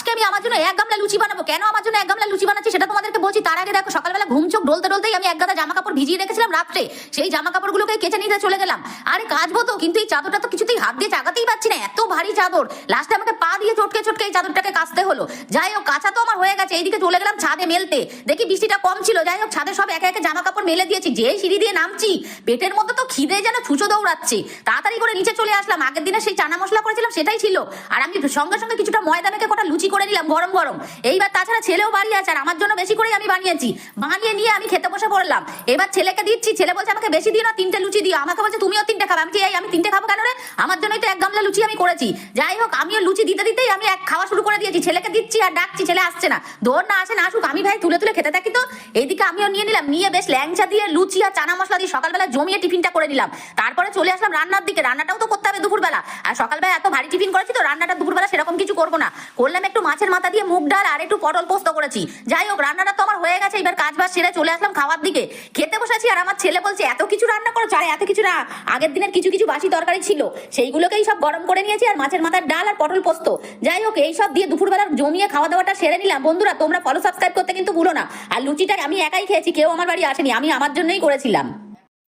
আজকে আমি আমার জন্য এক গামলা লুচি বানাবো। কেন আমার জন্য এক গামলা লুচি বানাচ্ছি সেটা তোমাদেরকে বলছি। তার আগে দেখো, সকালবেলা ঘুম চোখ ডলতে ডলতেই আমি এক গাদা জামা কাপড় ভিজিয়ে রেখেছিলাম রাত্রে। সেই জামা কাপড়গুলোকে কেচে নিতে চলে গেলাম। আরে কাচবো তো, কিন্তু এই চাদরটা তো কিছুতেই হাত দিয়ে চাগাতেই পারছি না, এত ভারী চাদর। লাস্টে আমাকে পা দিয়ে চটকে চটকে এই চাদরটাকে কাচতে হলো। যাই হোক, কাঁচা তো আমার হয়ে গেছে। এইদিকে চলে গেলাম ছাদে মেলতে। দেখি বৃষ্টিটা কম ছিল। যাই হোক, ছাদে সব একে একে জামা কাপড় মেলে দিয়েছি। যে সিঁড়ি দিয়ে নামছি, পেটের মধ্যে তো খিদে যেন ছুঁচো দৌড়াচ্ছে। তাড়াতাড়ি করে নিচে চলে আসলাম। আগের দিনে সেই চানা মশলা করেছিলাম সেটাই ছিল। আর আমি সঙ্গে সঙ্গে কিছুটা ময়দা মেখে কটা লুচি করে নিলাম গরম গরম। এইবার তাছাড়া ছেলেও বাড়ি আছে, আর আমার জন্য বেশি করেই আমি বানিয়েছি। বানিয়ে নিয়ে আমি খেতে বসে পড়লাম। এবার ছেলেকে দিচ্ছি। ছেলে বলছে আমাকে বেশি দিও না, 3টে লুচি দিও। আমাকে বলছে তুমিও 3টে খাবে। আমি এই আমি 3টে খাবো কেন রে? আমার জন্যই তো এক গামলা লুচি আমি করেছি। যাই হোক, আমিও লুচি দিতে দিতেই আমি এক খাওয়া শুরু করে দিয়েছি। ছেলেকে দিচ্ছি আর ডাকছি, ছেলে আসছে না। দৌড় না আসে না আসুক, আমি ভাই তুলে তুলে খেতে থাকি। তো এইদিকে আমিও নিয়ে নিলাম। নিয়ে বেশ ল্যাংচা দিয়ে লুচি আর চানা মশলা দিয়ে সকালবেলা জমিয়ে টিফিনটা করে নিলাম। তারপরে চলে আসলাম রান্নার দিকে। রান্নাটাও তো করতে হবে দুপুরবেলা। আর সকালবেলা এত ভারী টিফিন করেছি তো রান্নাটা দুপুরবেলা সেরকম কিছু করবো না। করলাম একটু মাছের মাথা দিয়ে মুগ ডাল আর একটু পটল পোস্ত করেছি। যাই হোক, রান্নাটা তো আমার হয়ে গেছে। এবার কাজ বাজ সেরে চলে আসলাম খাওয়ার দিকে। খেতে বসেছি। আর আমার ছেলে বলছে এত কিছু রান্না করো। আরে এত কিছু না, আগের দিনের কিছু কিছু বাসি তরকারি ছিল, সেইগুলোকেই সব গরম করে নিয়েছি। আর মাছের মাথার ডাল আর পটল পোস্ত। যাই হোক, এই সব দিয়ে দুপুরবেলা জমিয়ে খাওয়া দাওয়াটা সেরে নিলাম। বন্ধুরা, তোমরা ফলো সাবস্ক্রাইব করতে কিন্তু ভুলো না। আর লুচিটা আমি একাই খেয়েছি, কেউ আমার বাড়ি আসেনি, আমি আমার জন্যই করেছিলাম।